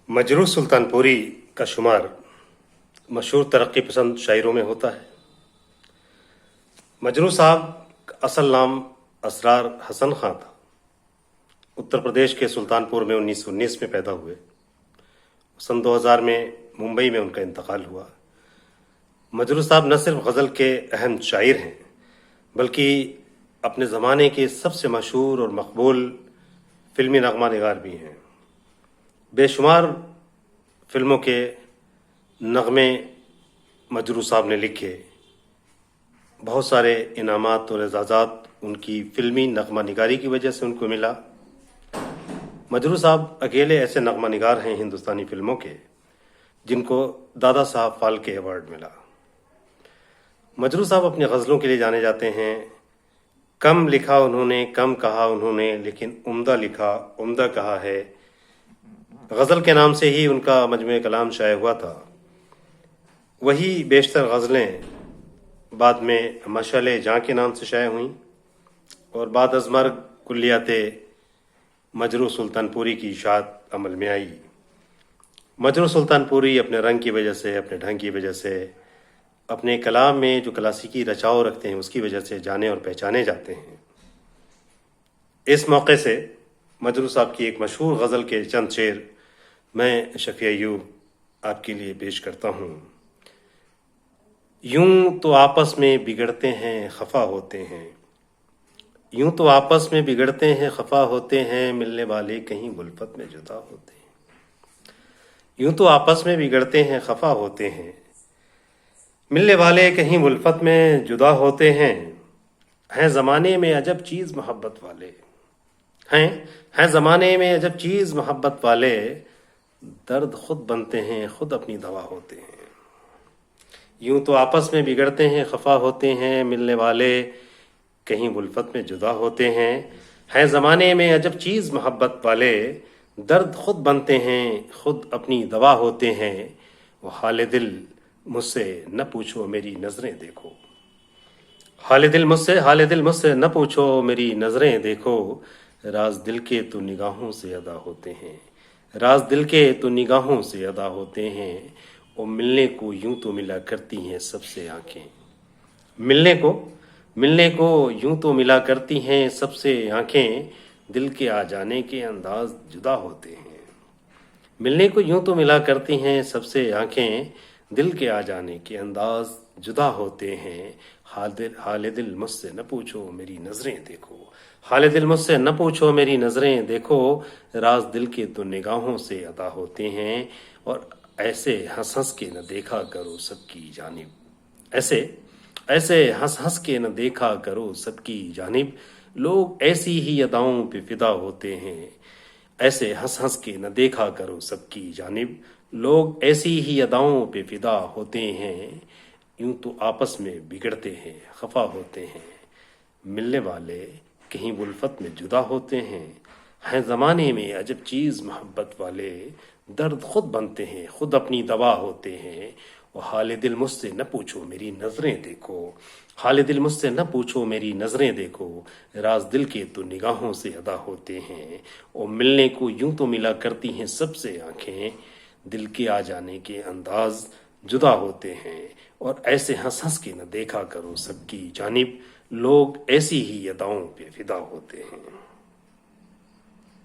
मजरू सुल्तानपुरी का शुमार मशहूर तरक्की पसंद शायरों में होता है। मजरू साहब का असल नाम असरार हसन खां था। उत्तर प्रदेश के सुल्तानपुर में 1919 में पैदा हुए। सन 2000 में मुंबई में उनका इंतकाल हुआ। मजरू साहब न सिर्फ गज़ल के अहम शायर हैं बल्कि अपने ज़माने के सबसे मशहूर और मकबूल फिल्मी नगमा निगार भी हैं। बेशुमार फिल्मों के नगमे मजरू साहब ने लिखे। बहुत सारे इनामात और एजाज़ात उनकी फिल्मी नगमा निगारी की वजह से उनको मिला। मजरू साहब अकेले ऐसे नगमा निगार हैं हिंदुस्तानी फिल्मों के जिनको दादा साहब फाल्के अवार्ड मिला। मजरू साहब अपनी गज़लों के लिए जाने जाते हैं। कम लिखा उन्होंने, कम कहा उन्होंने, लेकिन उम्दा लिखा, उम्दा कहा है। गज़ल के नाम से ही उनका मजमू कलाम शाये हुआ था। वही बेशतर गज़लें बाद में मशाले जहाँ के नाम से शाये हुईं और बाद अज़ मर्ग कुल्लियात मजरू सुल्तानपुरी की इशाअत अमल में आई। मजरू सुल्तानपुरी अपने रंग की वजह से, अपने ढंग की वजह से, अपने कलाम में जो क्लासिकी रचाव रखते हैं उसकी वजह से जाने और पहचाने जाते हैं। इस मौके से मजरू साहब की एक मशहूर गज़ल के चंद शेर मैं शफी अय्यूब आपके लिए पेश करता हूँ। यूं तो आपस में बिगड़ते हैं, खफा होते हैं। यूं तो आपस में बिगड़ते हैं, खफा होते हैं, मिलने वाले कहीं उल्फत में जुदा होते हैं। यूं तो आपस में बिगड़ते हैं, खफा होते हैं, मिलने वाले कहीं उल्फत में जुदा होते हैं ज़माने में अजब चीज़ मोहब्बत वाले, हैं ज़माने में अजब चीज़ मोहब्बत वाले, दर्द खुद बनते हैं, खुद अपनी दवा होते हैं। यूं तो आपस में बिगड़ते हैं, खफा होते हैं, मिलने वाले कहीं उल्फत में जुदा होते हैं ज़माने में अजब चीज़ मोहब्बत वाले, दर्द खुद बनते हैं, खुद अपनी दवा होते हैं। वो हाल दिल मुझसे न पूछो मेरी नज़रें देखो, हाल दिल मुझसे न पूछो मेरी नज़रें देखो, राज दिल के तो निगाहों से अदा होते हैं, राज दिल के तो निगाहों से अदा होते हैं। और मिलने को यूं तो मिला करती हैं सबसे आंखें, मिलने को यूं तो मिला करती हैं सबसे आंखें, दिल के आ जाने के अंदाज जुदा होते हैं। मिलने को यूं तो मिला करती हैं सबसे आंखें, दिल के आ जाने के अंदाज जुदा होते हैं। हाल दिल मुझसे न पूछो मेरी नज़रें देखो, हाल दिल मुझसे न पूछो मेरी नज़रें देखो, राज दिल के तो निगाहों से अदा होते हैं। और ऐसे हंस हंस के न देखा करो सबकी जानिब, ऐसे हंस हंस के न देखा करो सबकी जानिब, लोग ऐसी ही अदाओं पे फिदा होते हैं। ऐसे हंस हंस के न देखा करो सबकी जानिब, लोग ऐसी ही अदाओं पे फिदा होते हैं। यूं तो आपस में बिगड़ते हैं, खफा होते हैं, मिलने वाले कहीं उल्फत में जुदा होते हैं ज़माने में अजब चीज़ मोहब्बत वाले, दर्द खुद बनते हैं, खुद अपनी दवा होते हैं। और हाल दिल मुझसे न पूछो मेरी नज़रें देखो, हाल दिल मुझसे न पूछो मेरी नज़रें देखो, राज दिल के तो निगाहों से अदा होते हैं। और मिलने को यूं तो मिला करती हैं सबसे आंखें, दिल के आ जाने के अंदाज जुदा होते हैं। और ऐसे हंस हंस के न देखा करो सबकी जानिब, लोग ऐसी ही अदाओं पे फिदा होते हैं।